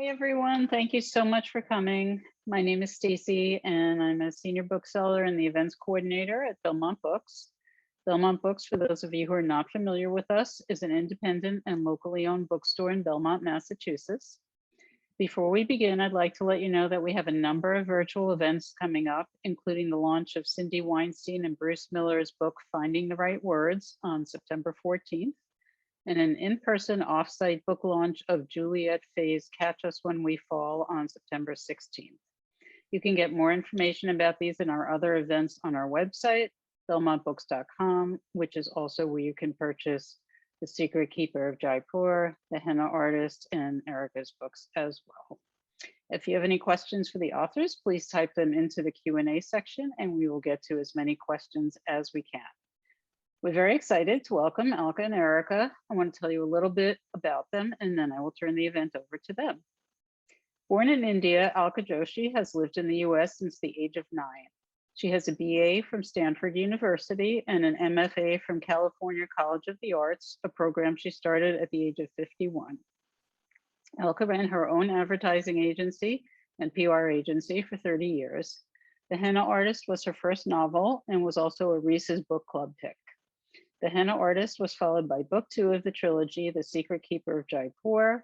Hi, everyone. Thank you so much for coming. My name is Stacy, and I'm a senior bookseller and the events coordinator at Belmont Books. Belmont Books, for those of you who are not familiar with us, is an independent and locally owned bookstore in Belmont, Massachusetts. Before we begin, I'd like to let you know that we have a number of virtual events coming up, including the launch of Cindy Weinstein and Bruce Miller's book, Finding the Right Words, on September 14th, and an in-person off-site book launch of Juliet Fay's Catch Us When We Fall on September 16th. You can get more information about these and our other events on our website, belmontbooks.com, which is also where you can purchase The Secret Keeper of Jaipur, The Henna Artist, and Erica's books as well. If you have any questions for the authors, please type them into the Q&A section and we will get to as many questions as we can. We're very excited to welcome Alka and Erica. I want to tell you a little bit about them, and then I will turn the event over to them. Born in India, Alka Joshi has lived in the US since the age of 9. She has a BA from Stanford University and an MFA from California College of the Arts, a program she started at the age of 51. Alka ran her own advertising agency and PR agency for 30 years. The Henna Artist was her first novel and was also a Reese's Book Club pick. The Henna Artist was followed by book 2 of the trilogy, The Secret Keeper of Jaipur.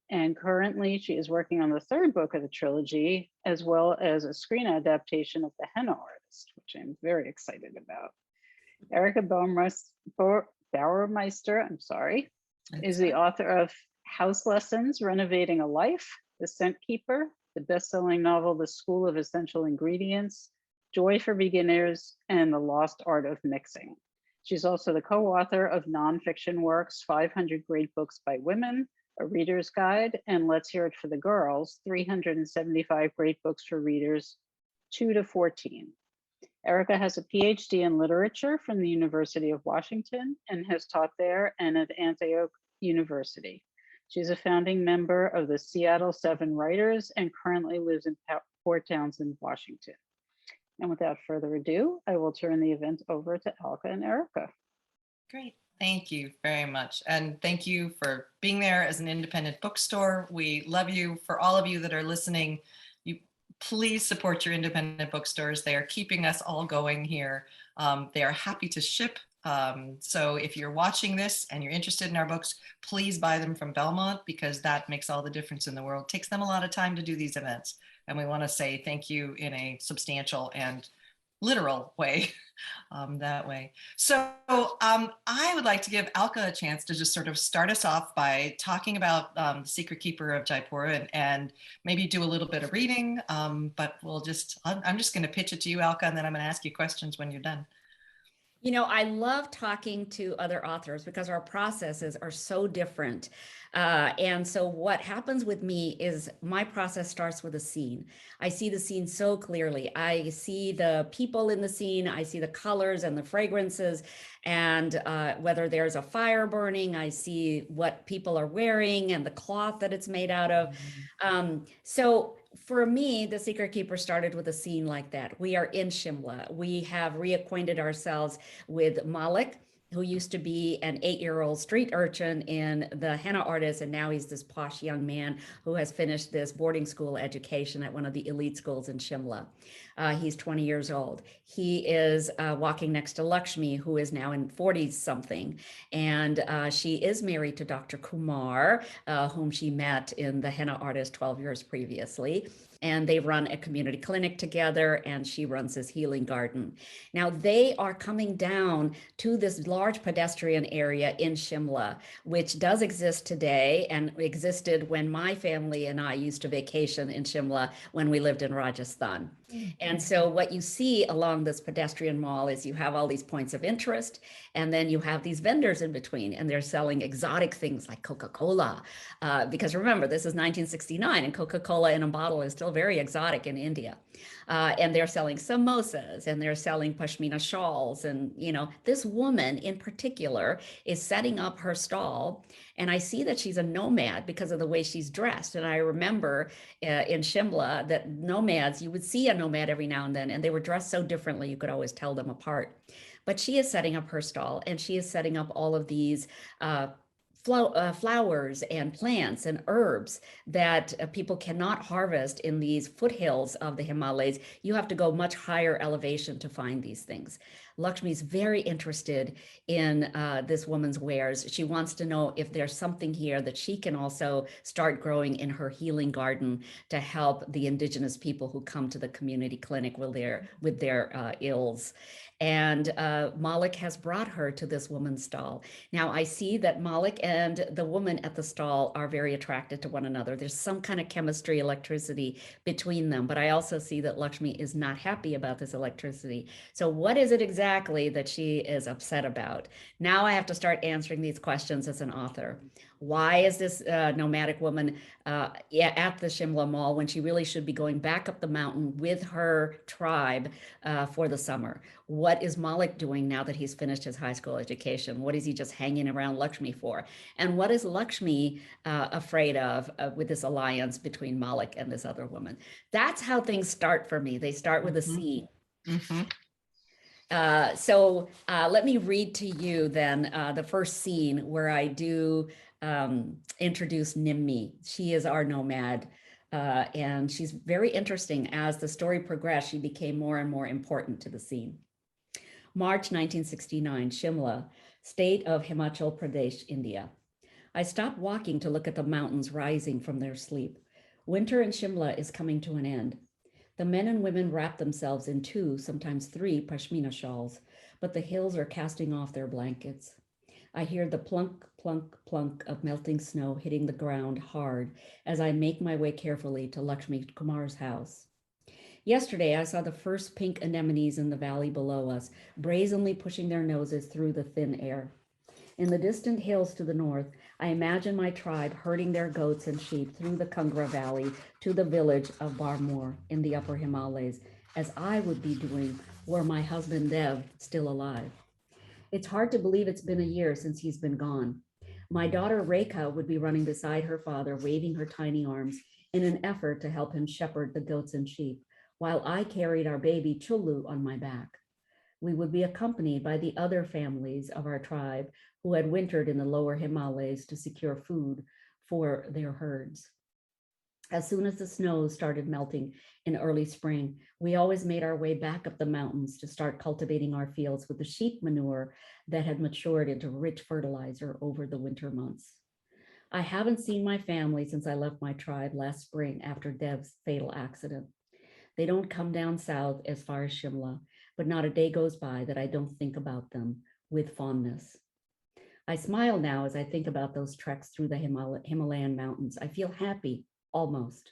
And currently she is working on the 3rd book of the trilogy, as well as a screen adaptation of The Henna Artist, which I'm very excited about. Erica Bauermeister, is the author of House Lessons, Renovating a Life, The Scent Keeper, the best-selling novel, The School of Essential Ingredients, Joy for Beginners, and The Lost Art of Mixing. She's also the co-author of nonfiction works, 500 Great Books by Women, A Reader's Guide, and Let's Hear It for the Girls, 375 Great Books for Readers 2 to 14. Erica has a PhD in literature from the University of Washington and has taught there and at Antioch University. She's a founding member of the Seattle 7 Writers and currently lives in Port Townsend, Washington. And without further ado, I will turn the event over to Alka and Erica. Great. Thank you very much. And thank you for being there as an independent bookstore. We love you. For all of you that are listening, you please support your independent bookstores. They are keeping us all going here. They are happy to ship. So if you're watching this and you're interested in our books, please buy them from Belmont because that makes all the difference in the world. It takes them a lot of time to do these events. And we want to say thank you in a substantial and literal way that way. So I would like to give Alka a chance to just sort of start us off by talking about The Secret Keeper of Jaipur and maybe do a little bit of reading, but I'm just going to pitch it to you, Alka, and then I'm going to ask you questions when you're done. You know, I love talking to other authors because our processes are so different. And so what happens with me is my process starts with a scene. I see the scene so clearly. I see the people in the scene. I see the colors and the fragrances and whether there's a fire burning, I see what people are wearing and the cloth that it's made out of. So for me, The Secret Keeper started with a scene like that. We are in Shimla. We have reacquainted ourselves with Malik, who used to be an 8-year-old street urchin in The Henna Artist, and now he's this posh young man who has finished this boarding school education at one of the elite schools in Shimla. He's 20 years old. He is walking next to Lakshmi, who is now in 40-something, and she is married to Dr. Kumar, whom she met in The Henna Artist 12 years previously. And they run a community clinic together, and she runs this healing garden. Now they are coming down to this large pedestrian area in Shimla, which does exist today and existed when my family and I used to vacation in Shimla when we lived in Rajasthan. And so what you see along this pedestrian mall is you have all these points of interest, and then you have these vendors in between, and they're selling exotic things like Coca-Cola. Because remember, this is 1969, and Coca-Cola in a bottle is still very exotic in India. And they're selling samosas, and they're selling pashmina shawls. And, you know, this woman in particular is setting up her stall. And I see that she's a nomad because of the way she's dressed. And I remember in Shimla that nomads, you would see a nomad every now and then, and they were dressed so differently, you could always tell them apart. But she is setting up her stall, and she is setting up all of these flowers and plants and herbs that people cannot harvest in these foothills of the Himalayas. You have to go much higher elevation to find these things. Lakshmi is very interested in this woman's wares. She wants to know if there's something here that she can also start growing in her healing garden to help the indigenous people who come to the community clinic with their ills. And Malik has brought her to this woman's stall. Now I see that Malik and the woman at the stall are very attracted to one another. There's some kind of chemistry, electricity between them, but I also see that Lakshmi is not happy about this electricity. So what is it exactly that she is upset about? Now I have to start answering these questions as an author. Why is this nomadic woman at the Shimla Mall when she really should be going back up the mountain with her tribe for the summer? What is Malik doing now that he's finished his high school education? What is he just hanging around Lakshmi for? And what is Lakshmi afraid of with this alliance between Malik and this other woman? That's how things start for me. They start with a scene. So let me read to you then the first scene where I do introduce Nimmi. She is our nomad. And she's very interesting. As the story progressed, she became more and more important to the scene. March 1969, Shimla, state of Himachal Pradesh, India. I stopped walking to look at the mountains rising from their sleep. Winter in Shimla is coming to an end. The men and women wrap themselves in 2, sometimes 3 pashmina shawls, but the hills are casting off their blankets. I hear the plunk, plunk, plunk of melting snow hitting the ground hard as I make my way carefully to Lakshmi Kumar's house. Yesterday, I saw the first pink anemones in the valley below us, brazenly pushing their noses through the thin air. In the distant hills to the north, I imagine my tribe herding their goats and sheep through the Kangra Valley to the village of Barmore in the upper Himalayas, as I would be doing were my husband Dev still alive. It's hard to believe it's been a year since he's been gone. My daughter Rekha would be running beside her father, waving her tiny arms in an effort to help him shepherd the goats and sheep, while I carried our baby Chulu on my back. We would be accompanied by the other families of our tribe who had wintered in the lower Himalayas to secure food for their herds. As soon as the snow started melting in early spring, we always made our way back up the mountains to start cultivating our fields with the sheep manure that had matured into rich fertilizer over the winter months. I haven't seen my family since I left my tribe last spring after Dev's fatal accident. They don't come down south as far as Shimla, but not a day goes by that I don't think about them with fondness. I smile now as I think about those treks through the Himalayan mountains. I feel happy, almost.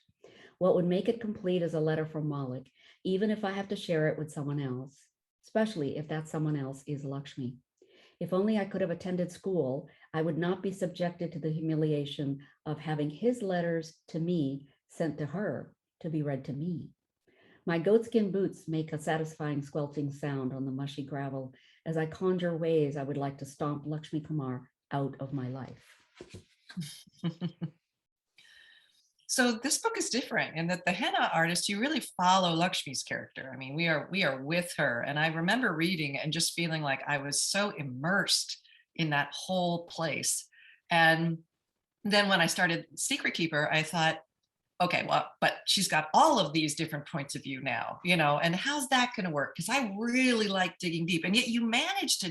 What would make it complete is a letter from Malik, even if I have to share it with someone else, especially if that someone else is Lakshmi. If only I could have attended school, I would not be subjected to the humiliation of having his letters to me sent to her to be read to me. My goatskin boots make a satisfying squelching sound on the mushy gravel as I conjure ways I would like to stomp Lakshmi Kumar out of my life. So this book is different in that the henna artist, you really follow Lakshmi's character. I mean, we are with her. And I remember reading and just feeling like I was so immersed in that whole place. And then when I started Secret Keeper, I thought, okay, well, but she's got all of these different points of view now, and how's that going to work? Because I really like digging deep. And yet you managed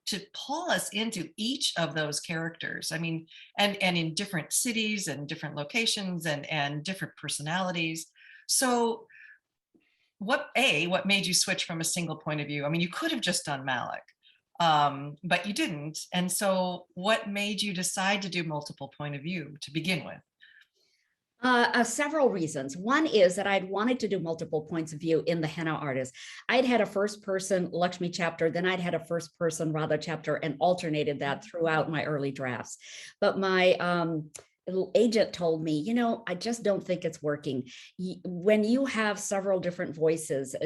to pull us into each of those characters. I mean, and in different cities and different locations and different personalities. So what made you switch from a single point of view? I mean, you could have just done Malik, but you didn't. And so what made you decide to do multiple point of view to begin with? Several reasons. One is that I'd wanted to do multiple points of view in the henna artist. I'd had a first person Lakshmi chapter, then I'd had a first person Radha chapter and alternated that throughout my early drafts. But my agent told me, I just don't think it's working. When you have several different voices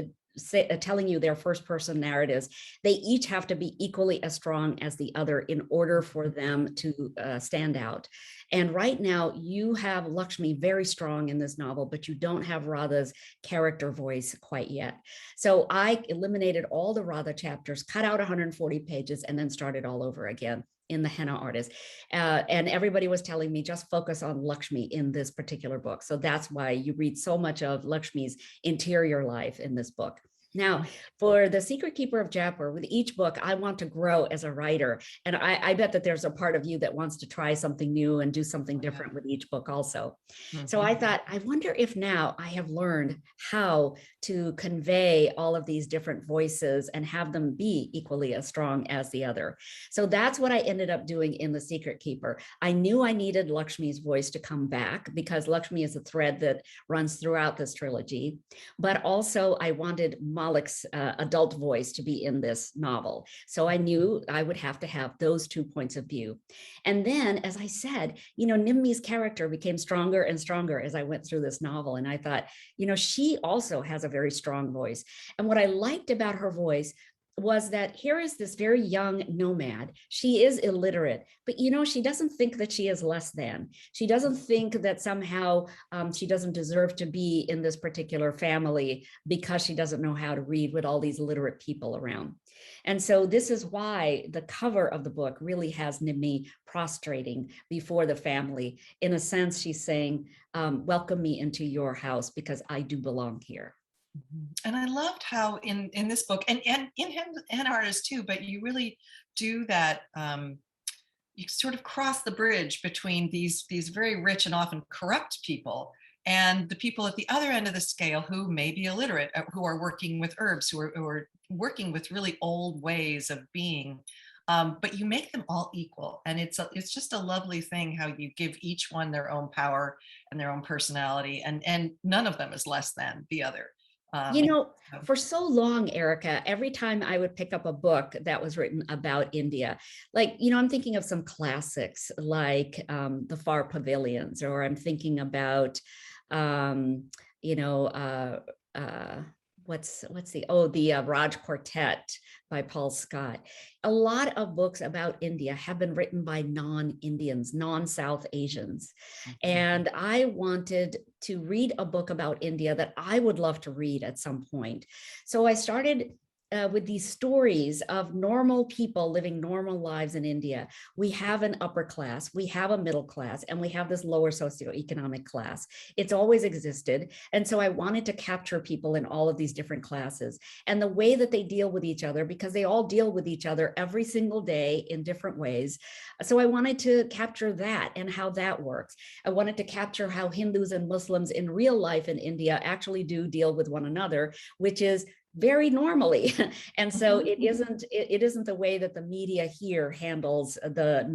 telling you their first person narratives, they each have to be equally as strong as the other in order for them to stand out. And right now you have Lakshmi very strong in this novel, but you don't have Radha's character voice quite yet. So I eliminated all the Radha chapters, cut out 140 pages, and then started all over again in the henna artist. And everybody was telling me just focus on Lakshmi in this particular book. So that's why you read so much of Lakshmi's interior life in this book. Now, for The Secret Keeper of Jaipur, with each book, I want to grow as a writer. And I bet that there's a part of you that wants to try something new and do something different with each book also. So I thought, I wonder if now I have learned how to convey all of these different voices and have them be equally as strong as the other. So that's what I ended up doing in The Secret Keeper. I knew I needed Lakshmi's voice to come back because Lakshmi is a thread that runs throughout this trilogy. But also I wanted Malik's adult voice to be in this novel. So I knew I would have to have those 2 points of view. And then, as I said, Nimmi's character became stronger and stronger as I went through this novel. And I thought, she also has a very strong voice. And what I liked about her voice was that here is this very young nomad. She is illiterate, but she doesn't think that she is less than. She doesn't think that somehow she doesn't deserve to be in this particular family because she doesn't know how to read with all these literate people around. And so this is why the cover of the book really has Nimmi prostrating before the family. In a sense, she's saying, welcome me into your house because I do belong here. And I loved how in this book and in Henna Artist too, but you really do that. You sort of cross the bridge between these very rich and often corrupt people and the people at the other end of the scale who may be illiterate, who are working with herbs, who are working with really old ways of being. But you make them all equal. And it's just a lovely thing how you give each one their own power and their own personality. And none of them is less than the other. For so long, Erica, every time I would pick up a book that was written about India, I'm thinking of some classics like The Far Pavilions, or I'm thinking about, the Raj Quartet by Paul Scott. A lot of books about India have been written by non-Indians, non-South Asians. And I wanted to read a book about India that I would love to read at some point. So I started with these stories of normal people living normal lives in India. We have an upper class, we have a middle class, and we have this lower socioeconomic class. It's always existed. And so I wanted to capture people in all of these different classes and the way that they deal with each other, because they all deal with each other every single day in different ways. So I wanted to capture that and how that works. I wanted to capture how Hindus and Muslims in real life in India actually do deal with one another, which is very normally. And so it isn't the way that the media here handles the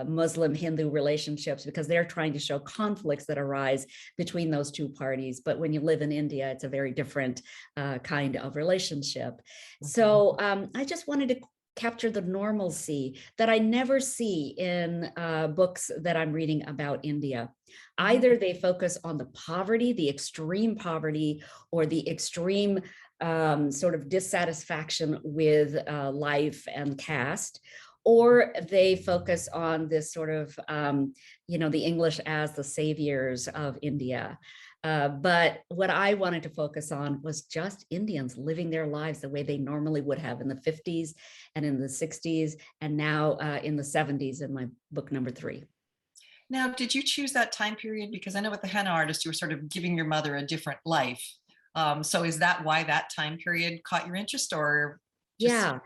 Muslim Hindu relationships, because they're trying to show conflicts that arise between those two parties. But when you live in India, it's a very different kind of relationship. So I just wanted to capture the normalcy that I never see in books that I'm reading about India. Either they focus on the poverty, the extreme poverty, or the extreme sort of dissatisfaction with life and caste, or they focus on this sort of, the English as the saviors of India. But what I wanted to focus on was just Indians living their lives the way they normally would have in the 50s and in the 60s, and now in the 70s in my book number 3. Now, did you choose that time period? Because I know with the henna artist, you were sort of giving your mother a different life. So is that why that time period caught your interest, or? Yeah,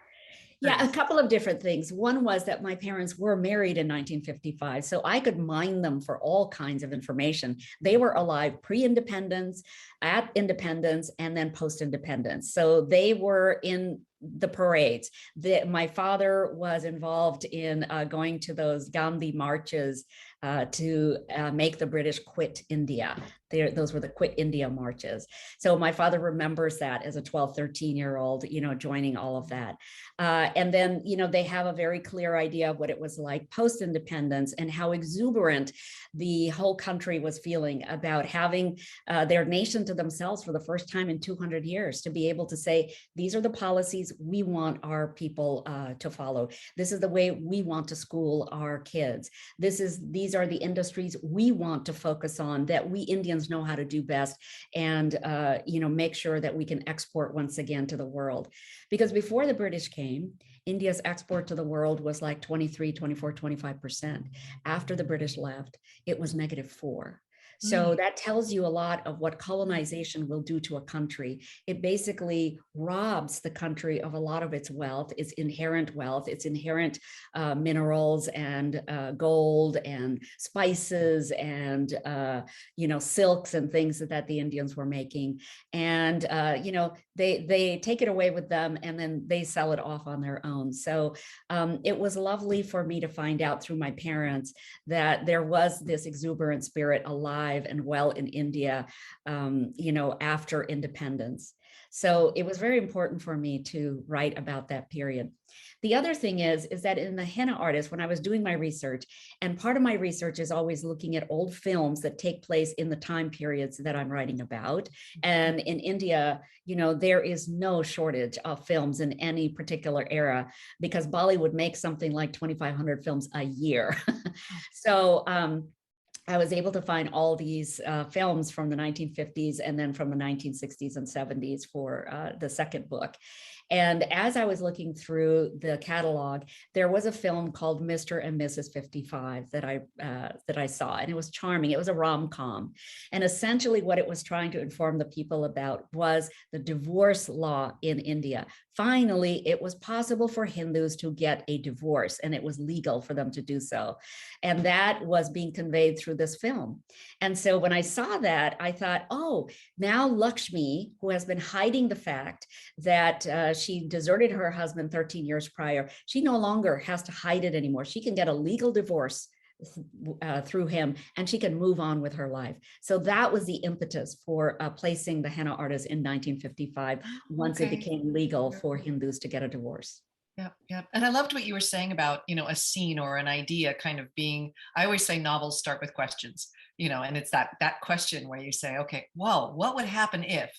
a couple of different things. One was that my parents were married in 1955, so I could mine them for all kinds of information. They were alive pre-independence, at independence, and then post-independence. So they were in the parades. My father was involved in going to those Gandhi marches to make the British quit India. Those were the Quit India marches. So my father remembers that as a 12, 13-year-old, joining all of that. And then, they have a very clear idea of what it was like post-independence and how exuberant the whole country was feeling about having their nation to themselves for the first time in 200 years, to be able to say, these are the policies we want our people to follow. This is the way we want to school our kids. These are the industries we want to focus on, that we Indians know how to do best, and make sure that we can export once again to the world. Because before the British came, India's export to the world was like 23, 24, 25%. After the British left, it was -4. So that tells you a lot of what colonization will do to a country. It basically robs the country of a lot of its wealth, its inherent minerals and gold and spices and silks and things that the Indians were making. And they take it away with them, and then they sell it off on their own. So it was lovely for me to find out through my parents that there was this exuberant spirit alive and well in India, after independence. So it was very important for me to write about that period. The other thing is that in the henna artist, when I was doing my research, and part of my research is always looking at old films that take place in the time periods that I'm writing about. And in India, there is no shortage of films in any particular era, because Bollywood makes something like 2,500 films a year. So I was able to find all these films from the 1950s and then from the 1960s and 70s for the second book. And as I was looking through the catalog, there was a film called Mr. and Mrs. 55 that I saw, and it was charming. It was a rom-com. And essentially what it was trying to inform the people about was the divorce law in India. Finally, it was possible for Hindus to get a divorce, and it was legal for them to do so. And that was being conveyed through this film. And so when I saw that, I thought, oh, now Lakshmi, who has been hiding the fact that she deserted her husband 13 years prior, she no longer has to hide it anymore. She can get a legal divorce through him, and she can move on with her life. So that was the impetus for placing the henna artist in 1955, once it became legal for Hindus to get a divorce. Yep. And I loved what you were saying about, a scene or an idea kind of being, I always say novels start with questions, and it's that question where you say, okay, well, what would happen if,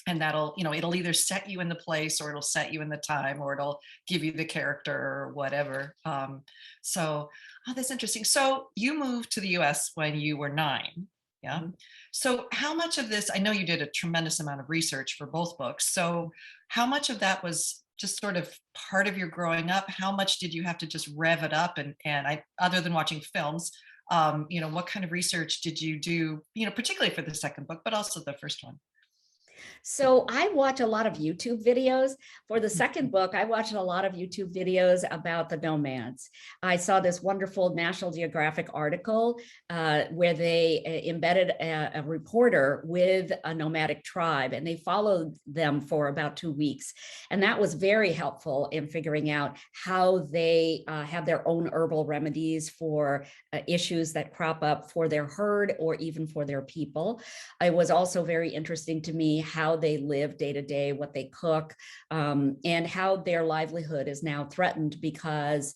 and that'll, it'll either set you in the place, or it'll set you in the time, or it'll give you the character or whatever. That's interesting. So you moved to the US when you were 9. Yeah. Mm-hmm. So how much of this, I know you did a tremendous amount of research for both books. So how much of that was just sort of part of your growing up? How much did you have to just rev it up? And other than watching films, what kind of research did you do, particularly for the second book, but also the first one? So I watch a lot of YouTube videos. For the second book, I watched a lot of YouTube videos about the Nomads. I saw this wonderful National Geographic article where they embedded a reporter with a nomadic tribe, and they followed them for about 2 weeks. And that was very helpful in figuring out how they have their own herbal remedies for issues that crop up for their herd or even for their people. It was also very interesting to me how they live day to day, what they cook, and how their livelihood is now threatened because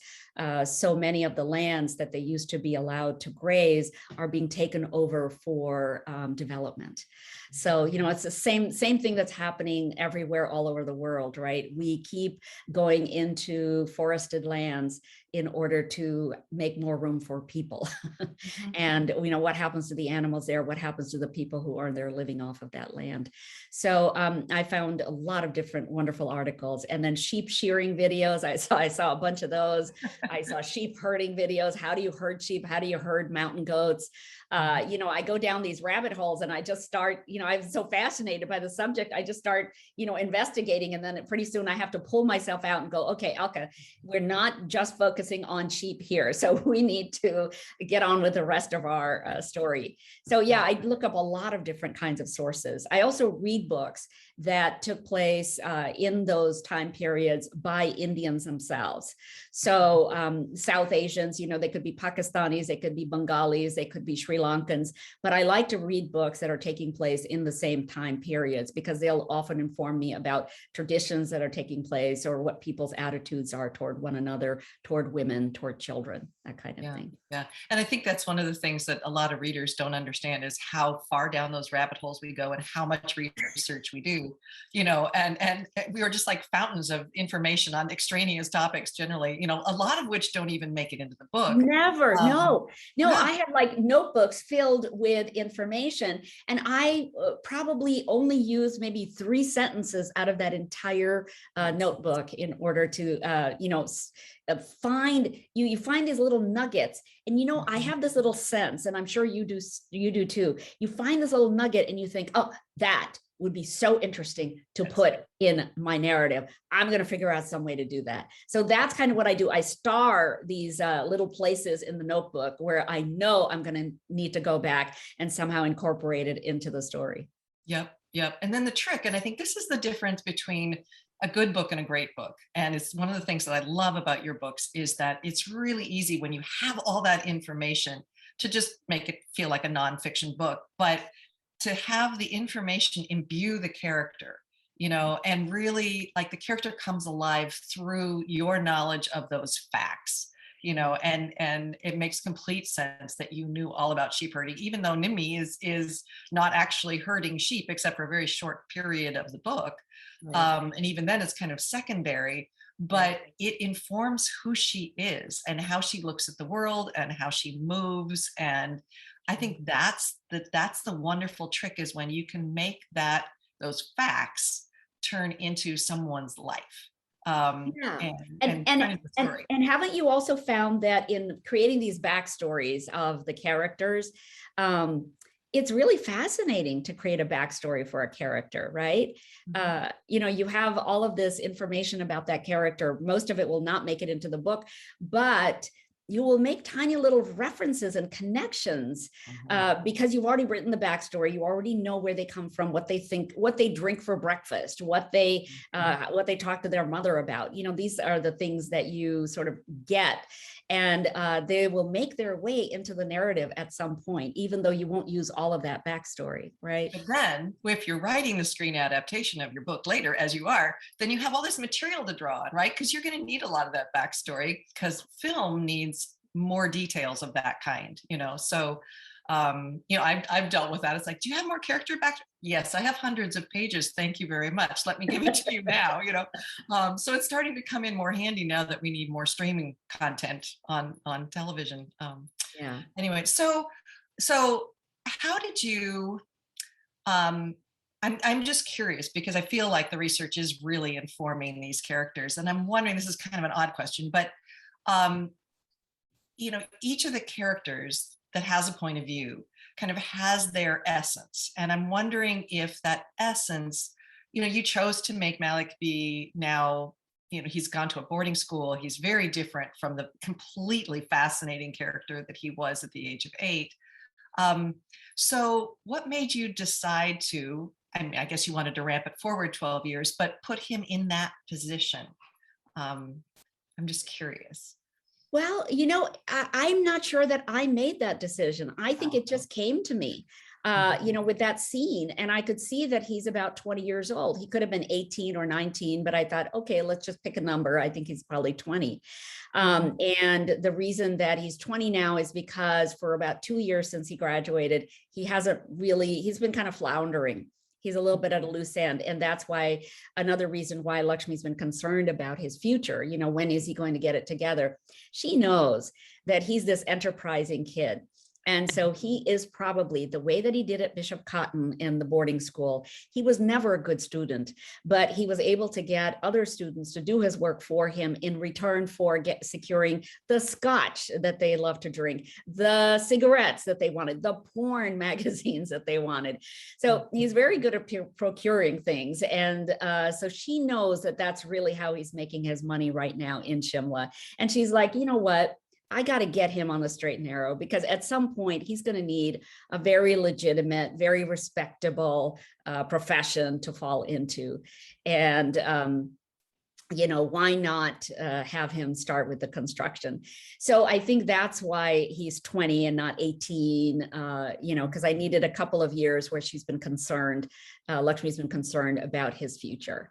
so many of the lands that they used to be allowed to graze are being taken over for development. So, it's the same thing that's happening everywhere all over the world, right? We keep going into forested lands in order to make more room for people. Mm-hmm. And, what happens to the animals there? What happens to the people who are there living off of that land? So I found a lot of different wonderful articles, and then sheep shearing videos. I saw a bunch of those. I saw sheep herding videos. How do you herd sheep? How do you herd mountain goats? I go down these rabbit holes, and I just start, I'm so fascinated by the subject. I just start, investigating. And then pretty soon I have to pull myself out and go, okay, Alka, we're not just focusing on sheep here. So we need to get on with the rest of our story. So yeah, I look up a lot of different kinds of sources. I also read books that took place in those time periods by Indians themselves. So South Asians, they could be Pakistanis, they could be Bengalis, they could be Sri Lankans, but I like to read books that are taking place in the same time periods because they'll often inform me about traditions that are taking place or what people's attitudes are toward one another, toward women, toward children, that kind of thing. Yeah. And I think that's one of the things that a lot of readers don't understand is how far down those rabbit holes we go and how much research we do. too, and we were just like fountains of information on extraneous topics generally, a lot of which don't even make it into the book. Never. No, yeah. I had like notebooks filled with information, and I probably only used maybe 3 sentences out of that entire notebook in order to, find you find these little nuggets. And I have this little sense, and I'm sure you do too. You find this little nugget and you think, oh, that would be so interesting to put in my narrative. I'm going to figure out some way to do that. So that's kind of what I do. I star these little places in the notebook where I know I'm going to need to go back and somehow incorporate it into the story. Yep. And then the trick, and I think this is the difference between a good book and a great book. And it's one of the things that I love about your books is that it's really easy when you have all that information to just make it feel like a nonfiction book, but to have the information imbue the character, and really like the character comes alive through your knowledge of those facts, and it makes complete sense that you knew all about sheep herding, even though Nimmi is not actually herding sheep except for a very short period of the book. Right. And even then it's kind of secondary, but it informs who she is and how she looks at the world and how she moves. And I think that's the wonderful trick, is when you can make those facts turn into someone's life. And haven't you also found that in creating these backstories of the characters, it's really fascinating to create a backstory for a character, right? Mm-hmm. You have all of this information about that character. Most of it will not make it into the book, but you will make tiny little references and connections because you've already written the backstory. You already know where they come from, what they think, what they drink for breakfast, what they talk to their mother about. These are the things that you sort of get, and they will make their way into the narrative at some point, even though you won't use all of that backstory, right? But then if you're writing the screen adaptation of your book later, as you are, then you have all this material to draw on, right? Because you're going to need a lot of that backstory, because film needs more details of that kind, so I've dealt with that. It's like, do you have more character back? Yes, I have hundreds of pages, thank you very much, let me give it to you now. So it's starting to come in more handy now that we need more streaming content on television. Anyway, so how did you I'm just curious, because I feel like the research is really informing these characters, and I'm wondering, this is kind of an odd question, but each of the characters that has a point of view kind of has their essence. And I'm wondering if that essence, you chose to make Malik be now, he's gone to a boarding school. He's very different from the completely fascinating character that he was at the age of 8. So what made you decide to, I guess you wanted to ramp it forward 12 years, but put him in that position? I'm just curious. Well, I'm not sure that I made that decision. I think it just came to me, with that scene. And I could see that he's about 20 years old. He could have been 18 or 19, but I thought, okay, let's just pick a number. I think he's probably 20. And the reason that he's 20 now is because for about 2 years since he graduated, he's been kind of floundering. He's a little bit at a loose end. And that's why, another reason why Lakshmi's been concerned about his future. When is he going to get it together? She knows that he's this enterprising kid. And so he is probably, the way that he did at Bishop Cotton in the boarding school, he was never a good student, but he was able to get other students to do his work for him in return for securing the scotch that they love to drink, the cigarettes that they wanted, the porn magazines that they wanted. So he's very good at procuring things. And so she knows that that's really how he's making his money right now in Shimla. And she's like, you know what? I got to get him on the straight and narrow, because at some point he's going to need a very legitimate, very respectable profession to fall into. And, why not have him start with the construction? So I think that's why he's 20 and not 18, because I needed a couple of years where she's been concerned, Lakshmi's been concerned about his future.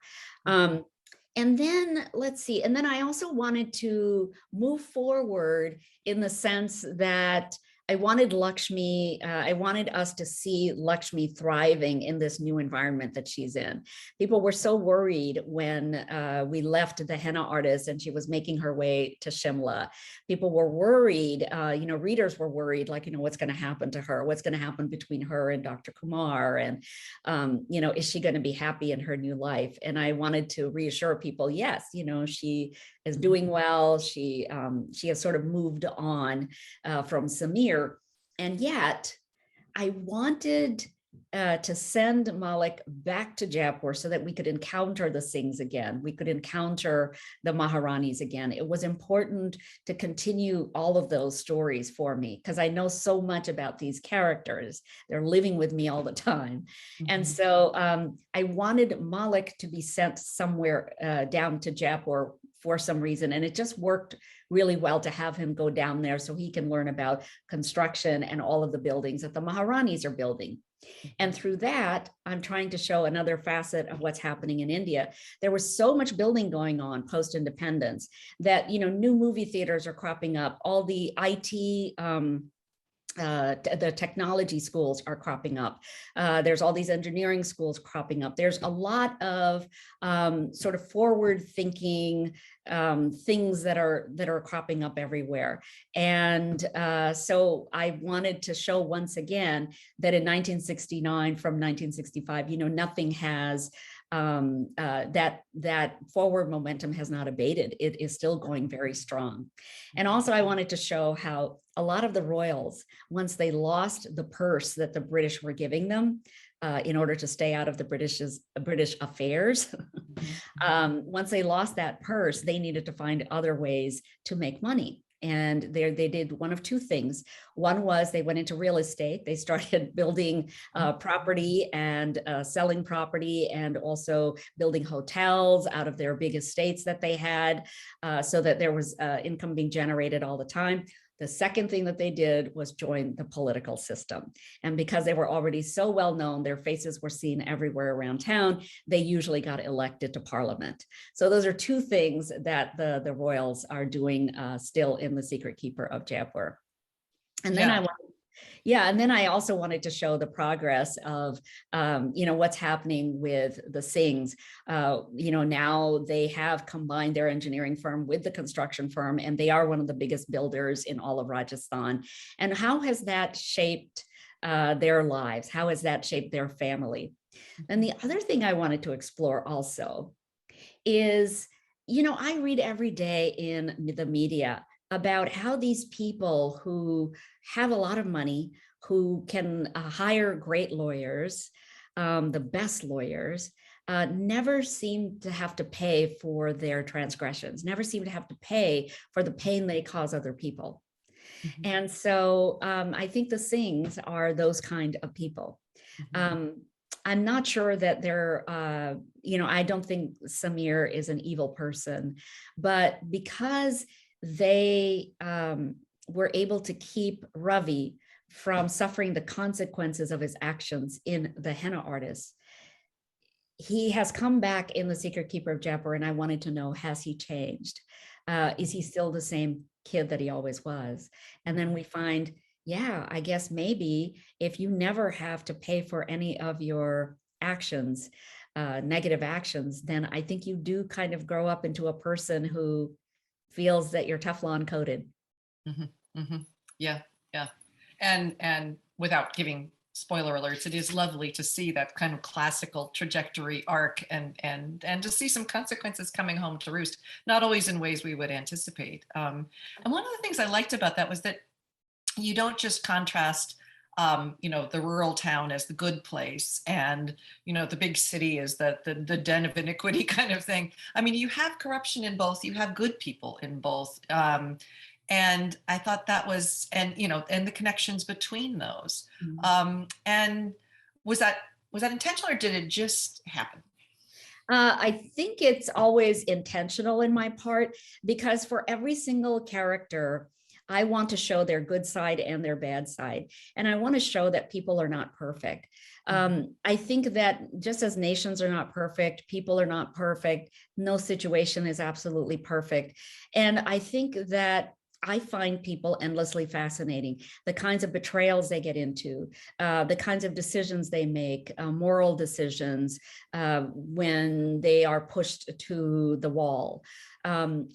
And then let's see. And then I also wanted to move forward in the sense that I wanted Lakshmi, I wanted us to see Lakshmi thriving in this new environment that she's in. People were so worried when we left the henna artist and she was making her way to Shimla. People were worried, readers were worried, like, what's going to happen to her? What's going to happen between her and Dr. Kumar? And, is she going to be happy in her new life? And I wanted to reassure people, yes, she is doing well. She has sort of moved on from Samir. And yet I wanted to send Malik back to Jaipur so that we could encounter the Singhs again. We could encounter the Maharanis again. It was important to continue all of those stories for me because I know so much about these characters. They're living with me all the time. And so I wanted Malik to be sent somewhere down to Jaipur for some reason. And it just worked really well to have him go down there so he can learn about construction and all of the buildings that the Maharanis are building. And through that, I'm trying to show another facet of what's happening in India. There was so much building going on post-independence that, new movie theaters are cropping up. All the IT, the technology schools are cropping up. There's all these engineering schools cropping up. There's a lot of sort of forward-thinking things that are cropping up everywhere. And so I wanted to show once again that in 1969 from 1965, nothing has that forward momentum has not abated. It is still going very strong. And also I wanted to show how a lot of the royals, once they lost the purse that the British were giving them in order to stay out of the British affairs, once they lost that purse, they needed to find other ways to make money. And they did one of two things. One was they went into real estate. They started building property and selling property and also building hotels out of their big estates that they had so that there was income being generated all the time. The second thing that they did was join the political system. And because they were already so well known, their faces were seen everywhere around town, they usually got elected to parliament. So those are two things that the royals are doing still in The Secret Keeper of Jaipur. And then and then I also wanted to show the progress of, what's happening with the Singhs. Now they have combined their engineering firm with the construction firm, and they are one of the biggest builders in all of Rajasthan. And how has that shaped their lives? How has that shaped their family? And the other thing I wanted to explore also is, I read every day in the media about how these people who have a lot of money, who can hire great lawyers, the best lawyers, never seem to have to pay for their transgressions, never seem to have to pay for the pain they cause other people. And so I think the Singhs are those kind of people. I'm not sure that they're, I don't think Samir is an evil person, but because they were able to keep Ravi from suffering the consequences of his actions in The Henna Artist, he has come back in The Secret Keeper of Jaipur, and I wanted to know, has he changed? Is he still the same kid that he always was? And then we find, I guess maybe if you never have to pay for any of your actions, negative actions, then I think you do kind of grow up into a person who feels that you're Teflon coated. Yeah. And without giving spoiler alerts, it is lovely to see that kind of classical trajectory arc and to see some consequences coming home to roost, not always in ways we would anticipate. And one of the things I liked about that was that you don't just contrast the rural town as the good place and, the big city as the den of iniquity kind of thing. I mean, you have corruption in both, you have good people in both. And I thought that was, and the connections between those. And was that intentional, or did it just happen? I think it's always intentional in my part, because for every single character, I want to show their good side and their bad side. And I want to show that people are not perfect. I think that just as nations are not perfect, people are not perfect, no situation is absolutely perfect. And I think that I find people endlessly fascinating. The kinds of betrayals they get into, the kinds of decisions they make, moral decisions when they are pushed to the wall.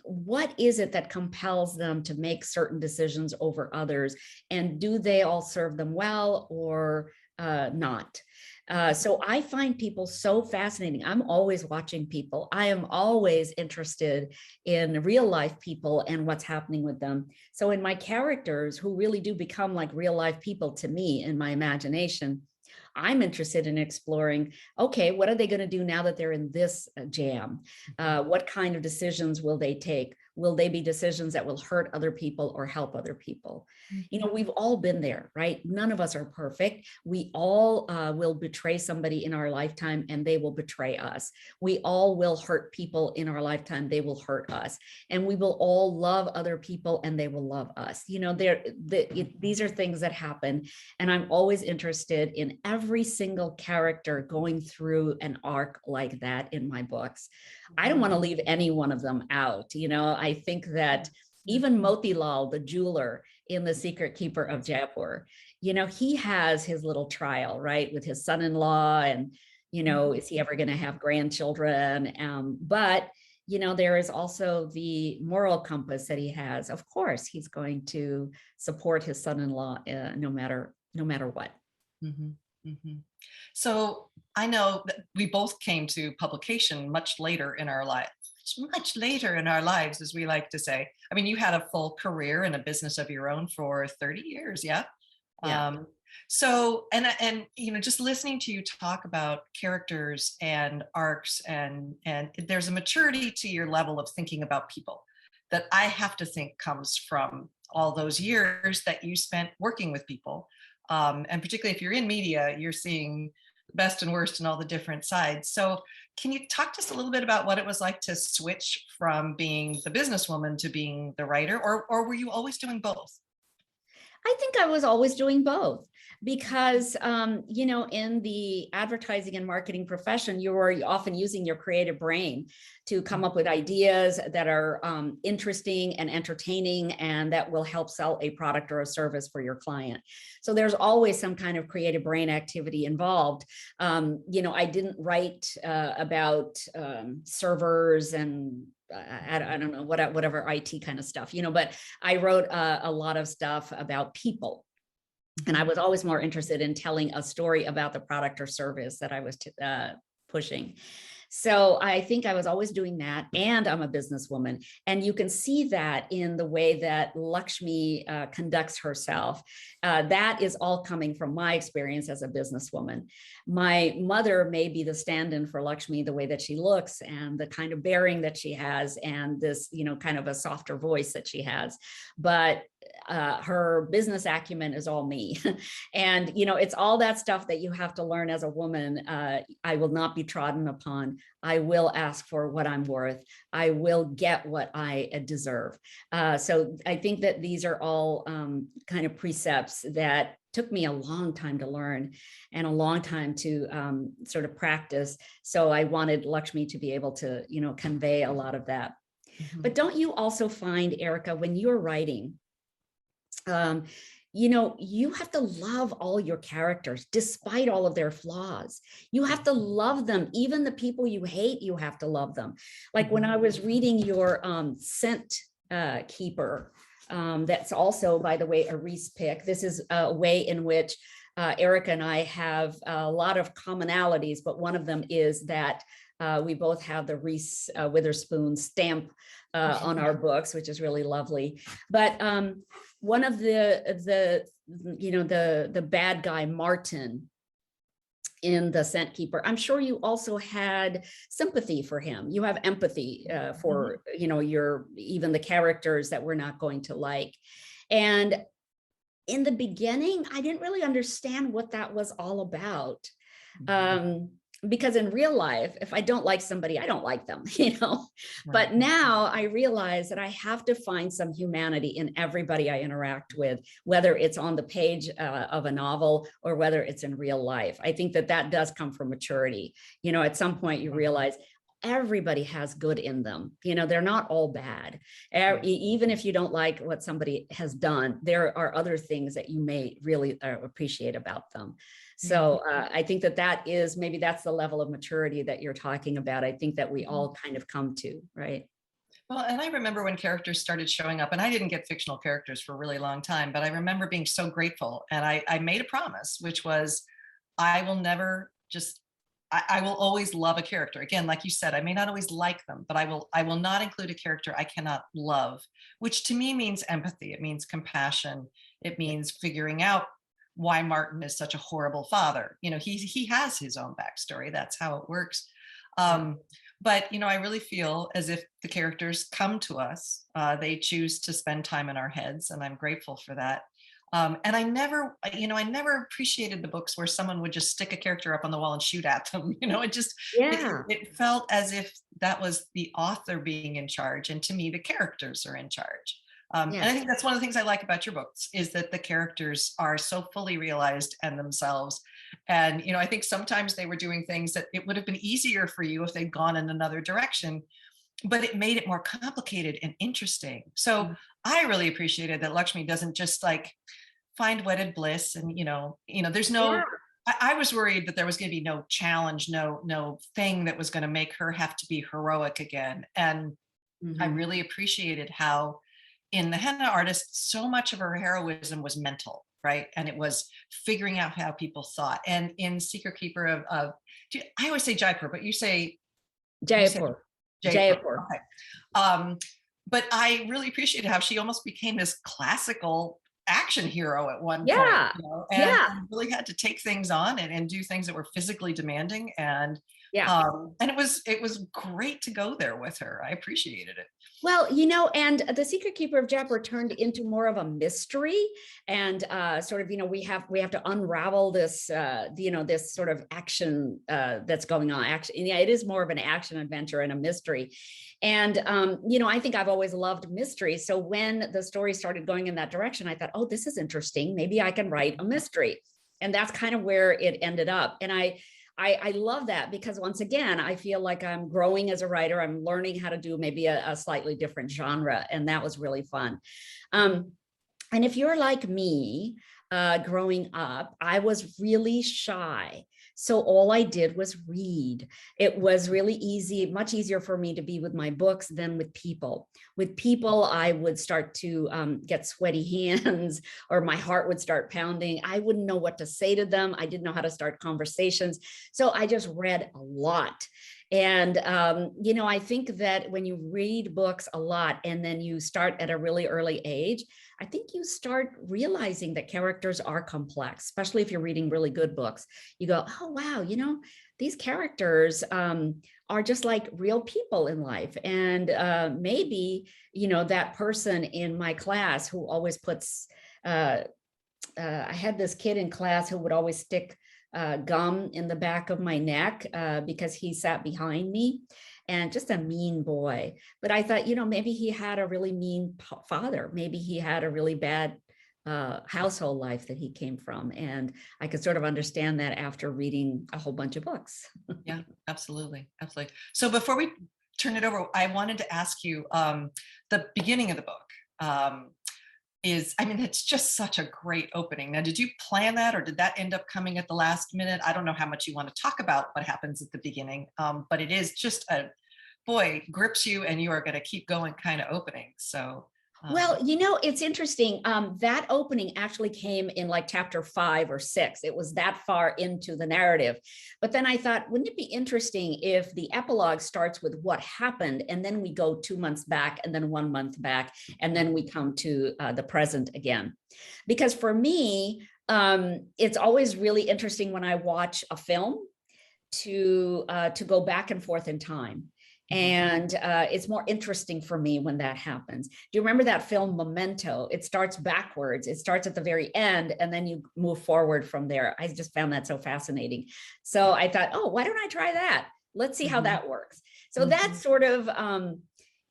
What is it that compels them to make certain decisions over others? And do they all serve them well or not? So I find people so fascinating. I'm always watching people. I am always interested in real life people and what's happening with them. So in my characters, who really do become like real life people to me in my imagination, I'm interested in exploring, okay, what are they going to do now that they're in this jam? What kind of decisions will they take? Will they be decisions that will hurt other people or help other people? You know, we've all been there, right? None of us are perfect. We all will betray somebody in our lifetime and they will betray us. We all will hurt people in our lifetime. They will hurt us. And we will all love other people and they will love us. You know, these are things that happen. And I'm always interested in every single character going through an arc like that in my books. I don't want to leave any one of them out. You know, I think that even Motilal, the jeweler in The Secret Keeper of Jaipur, you know, he has his little trial, right, with his son-in-law and, you know, is he ever going to have grandchildren? But, you know, there is also the moral compass that he has. Of course, he's going to support his son-in-law no matter what. Mm-hmm. Mm-hmm. So I know that we both came to publication much later in our lives, as we like to say. I mean, you had a full career in a business of your own for 30 years. Yeah. So, and, you know, just listening to you talk about characters and arcs and there's a maturity to your level of thinking about people that I have to think comes from all those years that you spent working with people. And particularly if you're in media, you're seeing the best and worst and all the different sides. So can you talk to us a little bit about what it was like to switch from being the businesswoman to being the writer, or were you always doing both? I think I was always doing both because, you know, in the advertising and marketing profession, you are often using your creative brain to come up with ideas that are interesting and entertaining and that will help sell a product or a service for your client. So there's always some kind of creative brain activity involved. You know, I didn't write about servers and I don't know, whatever IT kind of stuff, you know, but I wrote a lot of stuff about people. And I was always more interested in telling a story about the product or service that I was pushing. So I think I was always doing that, and I'm a businesswoman. And you can see that in the way that Lakshmi conducts herself. That is all coming from my experience as a businesswoman. My mother may be the stand-in for Lakshmi, the way that she looks and the kind of bearing that she has and this, you know, kind of a softer voice that she has. But her business acumen is all me. And, you know, it's all that stuff that you have to learn as a woman. I will not be trodden upon. I will ask for what I'm worth. I will get what I deserve. So I think that these are all kind of precepts that took me a long time to learn and a long time to sort of practice. So I wanted Lakshmi to be able to, you know, convey a lot of that. Mm-hmm. But don't you also find, Erica, when you're writing, you know, you have to love all your characters despite all of their flaws. You have to love them. Even the people you hate, you have to love them. Like when I was reading your Scent Keeper, that's also, by the way, a Reese pick. This is a way in which Erica and I have a lot of commonalities, but one of them is that we both have the Reese Witherspoon stamp on our books, which is really lovely. But one of the you know, the bad guy, Martin, in the Scent Keeper, I'm sure you also had sympathy for him. You have empathy for, you know, even the characters that we're not going to like. And in the beginning, I didn't really understand what that was all about. Because in real life, if I don't like somebody, I don't like them, you know. Right. But now I realize that I have to find some humanity in everybody I interact with, whether it's on the page of a novel or whether it's in real life. I think that that does come from maturity. You know, at some point you realize everybody has good in them. You know, they're not all bad. Even if you don't like what somebody has done, there are other things that you may really appreciate about them. So I think that is, maybe that's the level of maturity that you're talking about. I think that we all kind of come to, right? Well, and I remember when characters started showing up, and I didn't get fictional characters for a really long time, but I remember being so grateful. And I made a promise, which was, I will never just, I will always love a character. Again, like you said, I may not always like them, but I will not include a character I cannot love, which to me means empathy. It means compassion. It means figuring out why Martin is such a horrible father. You know, he has his own backstory. That's how it works. But, you know, I really feel as if the characters come to us, they choose to spend time in our heads, and I'm grateful for that. And I never appreciated the books where someone would just stick a character up on the wall and shoot at them. You know, it felt as if that was the author being in charge. And to me, the characters are in charge. And I think that's one of the things I like about your books, is that the characters are so fully realized and themselves. And, you know, I think sometimes they were doing things that it would have been easier for you if they'd gone in another direction, but it made it more complicated and interesting. So I really appreciated that Lakshmi doesn't just like find wedded bliss, and, there's no, I was worried that there was going to be no challenge, no thing that was going to make her have to be heroic again. And I really appreciated how in The Henna Artist, so much of her heroism was mental, right? And it was figuring out how people thought. And in Secret Keeper of I always say Jaipur, but you say Jaipur. Jaipur. Okay. But I really appreciated how she almost became this classical action hero at one point, and really had to take things on and do things that were physically demanding. And and it was great to go there with her. I appreciated it. Well, and The Secret Keeper of Jaipur turned into more of a mystery, and sort of, we have to unravel this, this sort of action that's going on. It is more of an action adventure and a mystery. And, I think I've always loved mysteries. So when the story started going in that direction, I thought, oh, this is interesting. Maybe I can write a mystery. And that's kind of where it ended up. And I love that, because once again, I feel like I'm growing as a writer. I'm learning how to do maybe a slightly different genre. And that was really fun. And if you're like me, growing up, I was really shy. So all I did was read. It was really easy, much easier for me to be with my books than with people. With people, I would start to get sweaty hands, or my heart would start pounding. I wouldn't know what to say to them. I didn't know how to start conversations. So I just read a lot. And, I think that when you read books a lot and then you start at a really early age, I think you start realizing that characters are complex, especially if you're reading really good books. You go, oh, wow, these characters are just like real people in life. And maybe, that person in my class who always puts, I had this kid in class who would always stick gum in the back of my neck because he sat behind me, and just a mean boy. But I thought, maybe he had a really mean father. Maybe he had a really bad household life that he came from. And I could sort of understand that after reading a whole bunch of books. Yeah, absolutely. Absolutely. So before we turn it over, I wanted to ask you the beginning of the book. It's just such a great opening. Now, did you plan that, or did that end up coming at the last minute? I don't know how much you want to talk about what happens at the beginning, but it is just grips you, and you are going to keep going kind of opening. So. Well, it's interesting. That opening actually came in like chapter 5 or 6. It was that far into the narrative. But then I thought, wouldn't it be interesting if the epilogue starts with what happened, and then we go 2 months back, and then 1 month back, and then we come to the present again? Because for me, it's always really interesting when I watch a film to go back and forth in time. And it's more interesting for me when that happens. Do you remember that film Memento? It starts backwards. It starts at the very end, and then you move forward from there. I just found that so fascinating. So I thought, oh, why don't I try that? Let's see how that works. So that's sort of,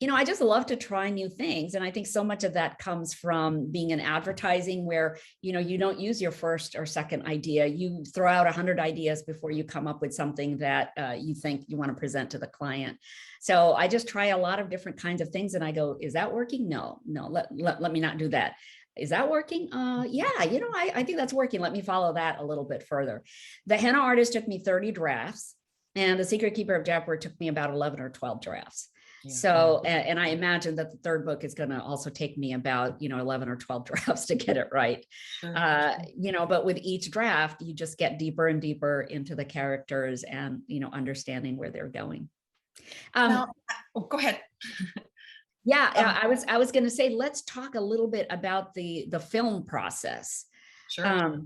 I just love to try new things. And I think so much of that comes from being in advertising where, you don't use your first or second idea. You throw out 100 ideas before you come up with something that you think you want to present to the client. So I just try a lot of different kinds of things and I go, is that working? No, let me not do that. Is that working? Yeah, I think that's working. Let me follow that a little bit further. The Henna Artist took me 30 drafts and The Secret Keeper of Jaipur took me about 11 or 12 drafts. Yeah. So, and I imagine that the third book is going to also take me about, 11 or 12 drafts to get it right. Sure. But with each draft, you just get deeper and deeper into the characters and, understanding where they're going. Go ahead. Yeah, I was going to say, let's talk a little bit about the film process. Sure.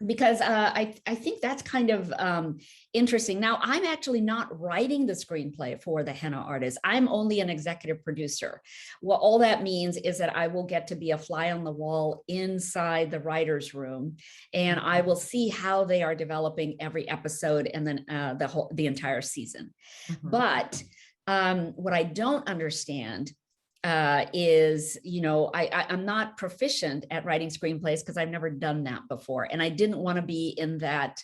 Because I think that's kind of interesting. Now, I'm actually not writing the screenplay for the Henna Artist. I'm only an executive producer. Well, all that means is that I will get to be a fly on the wall inside the writer's room, and I will see how they are developing every episode and then the entire season. Mm-hmm. But what I don't understand is, I'm not proficient at writing screenplays because I've never done that before. And I didn't want to be in that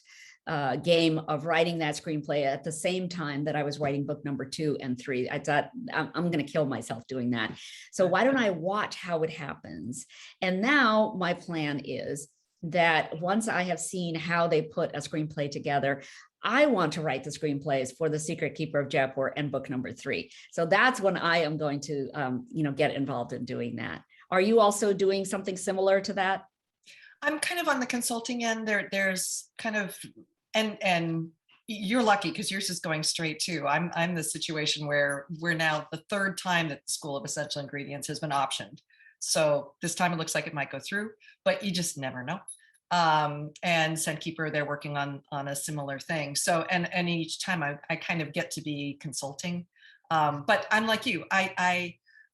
game of writing that screenplay at the same time that I was writing book number 2 and 3. I thought I'm going to kill myself doing that. So why don't I watch how it happens? And now my plan is that once I have seen how they put a screenplay together, I want to write the screenplays for The Secret Keeper of Jaipur and book number 3. So that's when I am going to, get involved in doing that. Are you also doing something similar to that? I'm kind of on the consulting end. There's kind of, and you're lucky because yours is going straight too. I'm in the situation where we're now the third time that the School of Essential Ingredients has been optioned. So this time it looks like it might go through, but you just never know. And Scentkeeper, they're working on a similar thing. So, and each time I kind of get to be consulting. But I'm like you,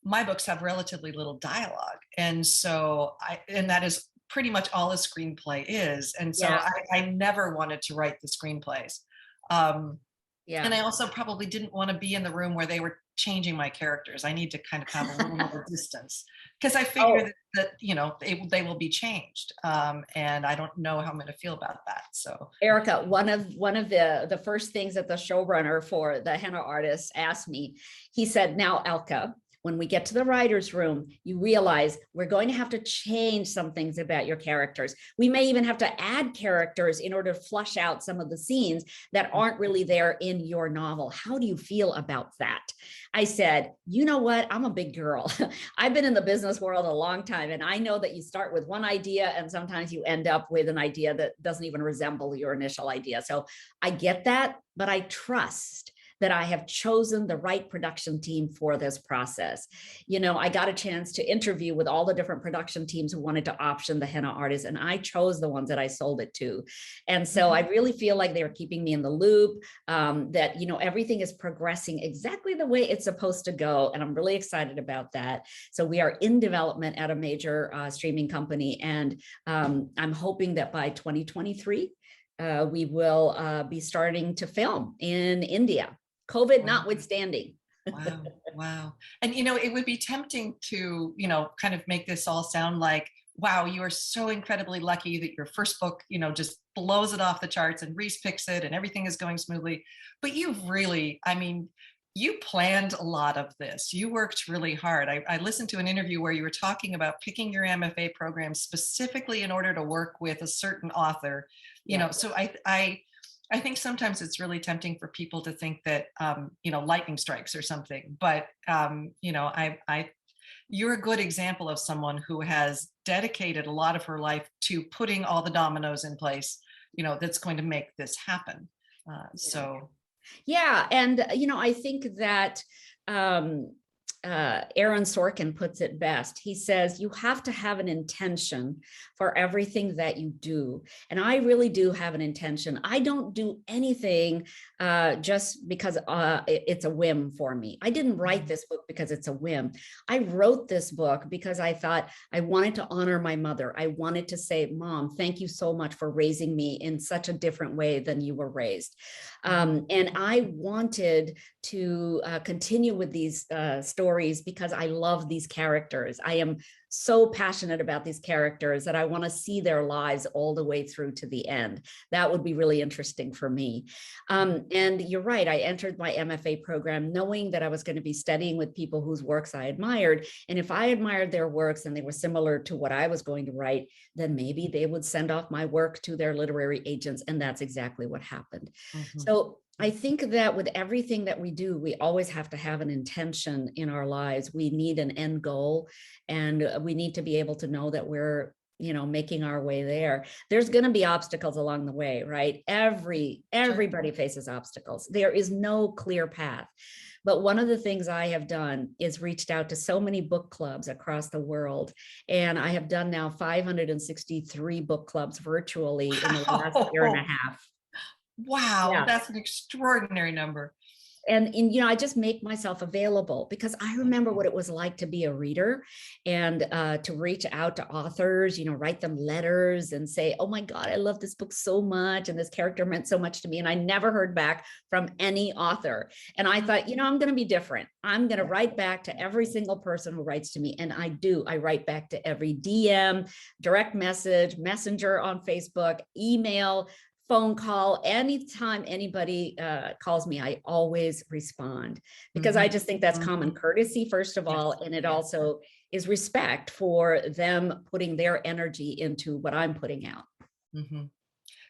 my books have relatively little dialogue. And so and that is pretty much all a screenplay is. And so yeah. I never wanted to write the screenplays. Yeah. And I also probably didn't want to be in the room where they were changing my characters. I need to kind of have a little more distance because I figure that they will be changed. And I don't know how I'm going to feel about that. So Erica, one of the first things that the showrunner for the Henna Artist asked me, he said, now Alka, when we get to the writer's room, you realize we're going to have to change some things about your characters. We may even have to add characters in order to flush out some of the scenes that aren't really there in your novel. How do you feel about that? I said, you know what? I'm a big girl. I've been in the business world a long time, and I know that you start with one idea and sometimes you end up with an idea that doesn't even resemble your initial idea. So I get that, but I trust that I have chosen the right production team for this process. I got a chance to interview with all the different production teams who wanted to option the Henna Artist, and I chose the ones that I sold it to. And so I really feel like they were keeping me in the loop, that, everything is progressing exactly the way it's supposed to go. And I'm really excited about that. So we are in development at a major streaming company. And I'm hoping that by 2023, we will be starting to film in India. COVID notwithstanding. Wow. And, it would be tempting to, kind of make this all sound like, wow, you are so incredibly lucky that your first book, just blows it off the charts and Reese picks it and everything is going smoothly. But you've really, you planned a lot of this. You worked really hard. I listened to an interview where you were talking about picking your MFA program specifically in order to work with a certain author, so I think sometimes it's really tempting for people to think that, lightning strikes or something, but, you're a good example of someone who has dedicated a lot of her life to putting all the dominoes in place, that's going to make this happen. Yeah. And, I think that, Aaron Sorkin puts it best. He says, you have to have an intention for everything that you do. And I really do have an intention. I don't do anything just because it's a whim for me. I didn't write this book because it's a whim. I wrote this book because I thought I wanted to honor my mother. I wanted to say, Mom, thank you so much for raising me in such a different way than you were raised. And I wanted to continue with these stories because I love these characters. I am so passionate about these characters that I want to see their lives all the way through to the end. That would be really interesting for me. And you're right, I entered my MFA program knowing that I was going to be studying with people whose works I admired. And if I admired their works and they were similar to what I was going to write, then maybe they would send off my work to their literary agents. And that's exactly what happened. So I think that with everything that we do, we always have to have an intention in our lives. We need an end goal, and we need to be able to know that we're, making our way there. There's going to be obstacles along the way, right? Everybody faces obstacles. There is no clear path. But one of the things I have done is reached out to so many book clubs across the world. And I have done now 563 book clubs virtually in the last year and a half. Wow, Yeah. that's an extraordinary number. And I just make myself available because I remember what it was like to be a reader and to reach out to authors, write them letters and say, oh my God, I love this book so much. And this character meant so much to me. And I never heard back from any author. And I thought, I'm going to be different. I'm going to write back to every single person who writes to me. And I do. I write back to every DM, direct message, messenger on Facebook, email, phone call. Anytime anybody calls me, I always respond because I just think that's common courtesy, first of all. And it also is respect for them putting their energy into what I'm putting out.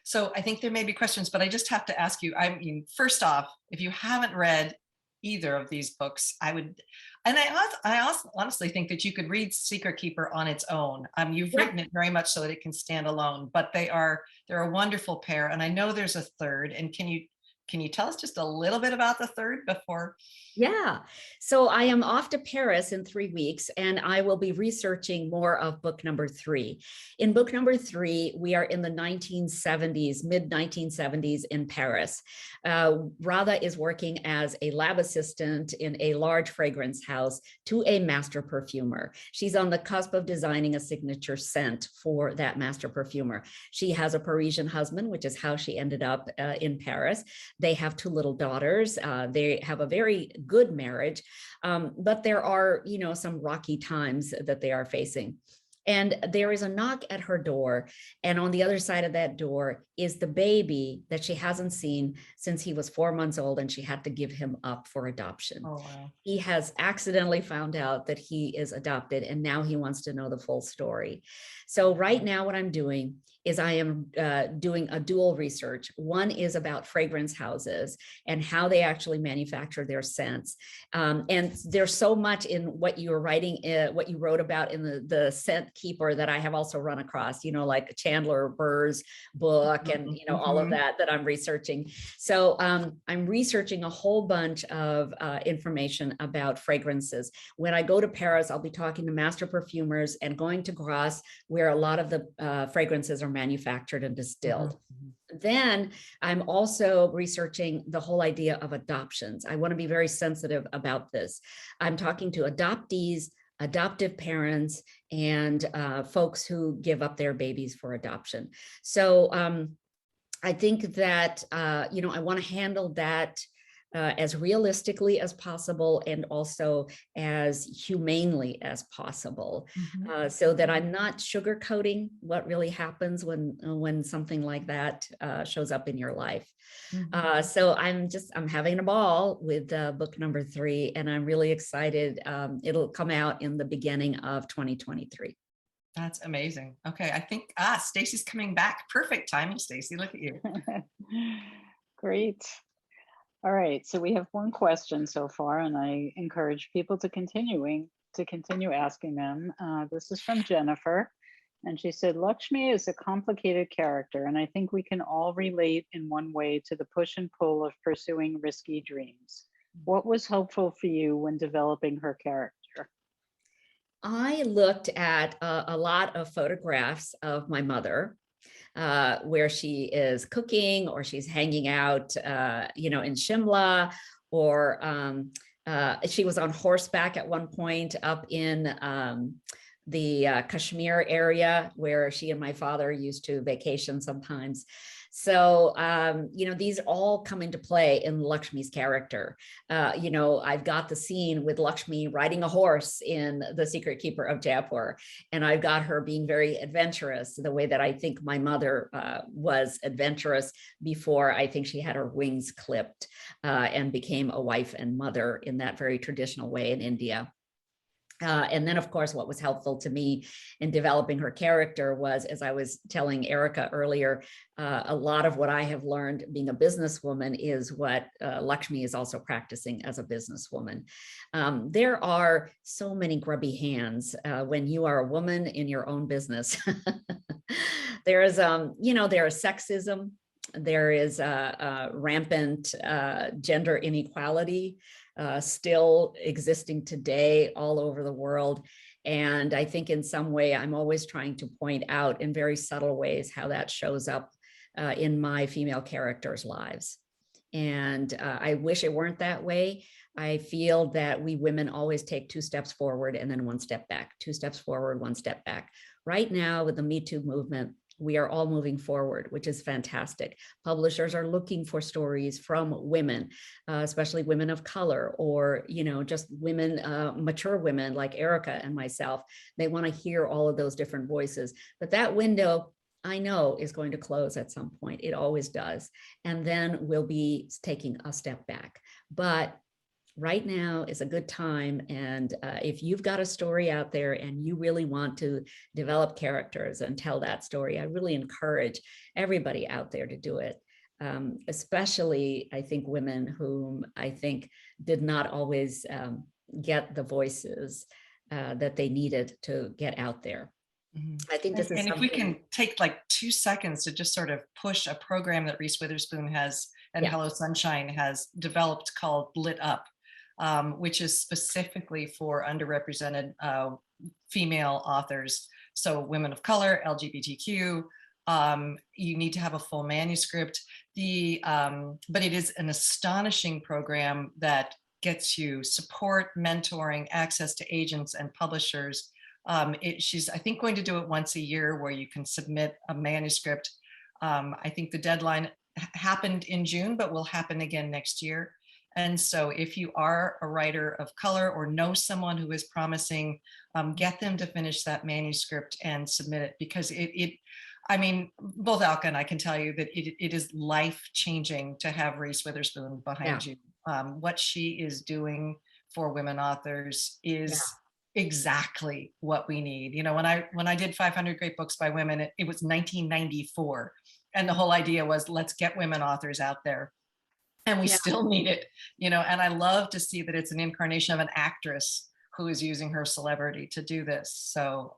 So I think there may be questions, but I just have to ask you, I mean, first off, if you haven't read either of these books, I would, and I also honestly think that you could read Secret Keeper on its own. You've written it very much so that it can stand alone, but they're a wonderful pair. And I know there's a third. And can you tell us just a little bit about the third before? Yeah. So I am off to Paris in 3 weeks, and I will be researching more of book number 3. In book number 3, we are in the 1970s, mid 1970s in Paris. Radha is working as a lab assistant in a large fragrance house to a master perfumer. She's on the cusp of designing a signature scent for that master perfumer. She has a Parisian husband, which is how she ended up in Paris. They have 2 little daughters. They have a very good marriage, but there are, some rocky times that they are facing. And there is a knock at her door. And on the other side of that door is the baby that she hasn't seen since he was 4 months old, and she had to give him up for adoption. Oh, wow. He has accidentally found out that he is adopted, and now he wants to know the full story. So right now what I'm doing is I am doing a dual research. One is about fragrance houses and how they actually manufacture their scents. And there's so much in what you were writing, what you wrote about in the Scent Keeper that I have also run across, like Chandler Burr's book and, all of that I'm researching. So I'm researching a whole bunch of information about fragrances. When I go to Paris, I'll be talking to master perfumers and going to Grasse, where a lot of the fragrances are manufactured and distilled. Then I'm also researching the whole idea of adoptions. I want to be very sensitive about this. I'm talking to adoptees, adoptive parents, and folks who give up their babies for adoption. So I think that, I want to handle that as realistically as possible and also as humanely as possible, so that I'm not sugarcoating what really happens when something like that shows up in your life. So I'm having a ball with book number 3, and I'm really excited. It'll come out in the beginning of 2023. That's amazing. Okay, I think Stacy's coming back. Perfect timing, Stacy. Look at you. Great. All right, so we have one question so far, and I encourage people to continue asking them. This is from Jennifer, and she said, Lakshmi is a complicated character, and I think we can all relate in one way to the push and pull of pursuing risky dreams. What was helpful for you when developing her character? I looked at a lot of photographs of my mother, where she is cooking or she's hanging out, in Shimla, or she was on horseback at one point up in the Kashmir area where she and my father used to vacation sometimes. So, these all come into play in Lakshmi's character. I've got the scene with Lakshmi riding a horse in The Secret Keeper of Jaipur, and I've got her being very adventurous, the way that I think my mother was adventurous before I think she had her wings clipped and became a wife and mother in that very traditional way in India. And then, of course, what was helpful to me in developing her character was, as I was telling Erica earlier, a lot of what I have learned being a businesswoman is what Lakshmi is also practicing as a businesswoman. There are so many grubby hands when you are a woman in your own business. There is, there is sexism. There is rampant gender inequality still existing today all over the world. And I think in some way, I'm always trying to point out in very subtle ways how that shows up in my female characters' lives. And I wish it weren't that way. I feel that we women always take 2 steps forward and then 1 step back, 2 steps forward, 1 step back. Right now with the Me Too movement, we are all moving forward, which is fantastic. Publishers are looking for stories from women, especially women of color, or, just women, mature women like Erica and myself. They want to hear all of those different voices. But that window, I know, is going to close at some point. It always does. And then we'll be taking a step back. But right now is a good time. And if you've got a story out there and you really want to develop characters and tell that story, I really encourage everybody out there to do it. Especially, I think, women whom I think did not always get the voices that they needed to get out there. I think this is and if we can take like 2 seconds to just sort of push a program that Reese Witherspoon has and Hello Sunshine has developed called Lit Up, which is specifically for underrepresented female authors. So women of color, LGBTQ, you need to have a full manuscript. But it is an astonishing program that gets you support, mentoring, access to agents and publishers. She's, I think, going to do it once a year where you can submit a manuscript. I think the deadline happened in June, but will happen again next year. And so if you are a writer of color or know someone who is promising, get them to finish that manuscript and submit it, because I mean, both Alka and I can tell you that it is life-changing to have Reese Witherspoon behind you. What she is doing for women authors is exactly what we need. When I did 500 Great Books by Women, it was 1994. And the whole idea was, let's get women authors out there. And we still need it, and I love to see that it's an incarnation of an actress who is using her celebrity to do this. So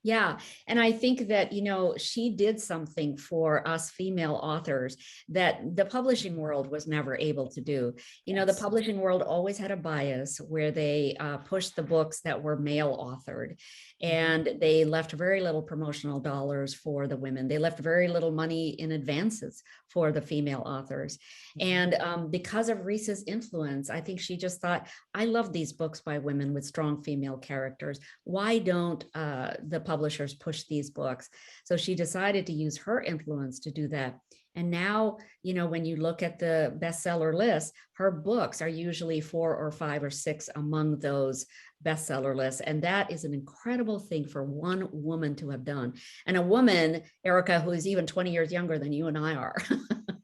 yeah. And I think that, she did something for us female authors that the publishing world was never able to do. The publishing world always had a bias where they pushed the books that were male authored, and they left very little promotional dollars for the women. They left very little money in advances for the female authors. And because of Reese's influence, I think she just thought, I love these books by women with strong female characters. Why don't the publishers push these books? So she decided to use her influence to do that. And now, when you look at the bestseller list, her books are usually 4 or 5 or 6 among those bestseller lists. And that is an incredible thing for one woman to have done. And a woman, Erica, who is even 20 years younger than you and I are.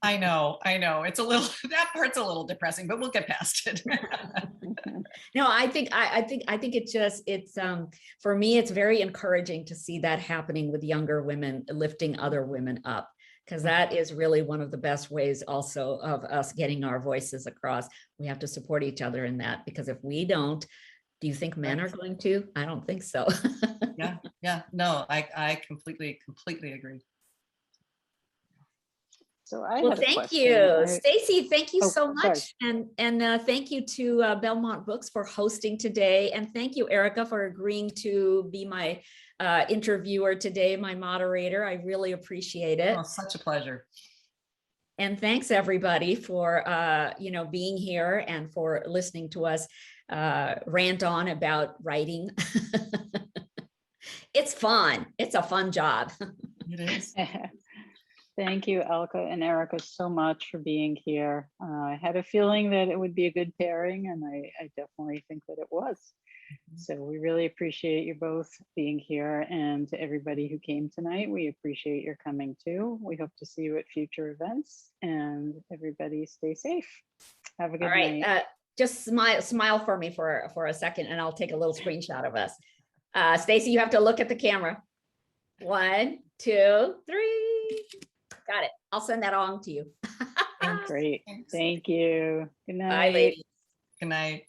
I know. It's that part's a little depressing, but we'll get past it. No, I think it's for me, it's very encouraging to see that happening with younger women lifting other women up, because that is really one of the best ways also of us getting our voices across. We have to support each other in that, because if we don't, do you think men are going to? I don't think so. Yeah. No, I completely agree. So I Well, had a thank question. you, Stacy. Thank you Oh, so sorry. much, and thank you to Belmont Books for hosting today, and thank you, Erica, for agreeing to be my interviewer today, my moderator. I really appreciate it. Oh, such a pleasure. And thanks everybody for being here and for listening to us rant on about writing. It's fun. It's a fun job. It is. Thank you, Alka and Erica, so much for being here. I had a feeling that it would be a good pairing, and I definitely think that it was. So we really appreciate you both being here, and to everybody who came tonight, we appreciate your coming too. We hope to see you at future events, and everybody stay safe. Have a good All right, night. just smile for me for a second, and I'll take a little screenshot of us. Stacy, you have to look at the camera. 1, 2, 3. Got it. I'll send that on to you. Great. Thank you. Good night. Bye, ladies. Good night.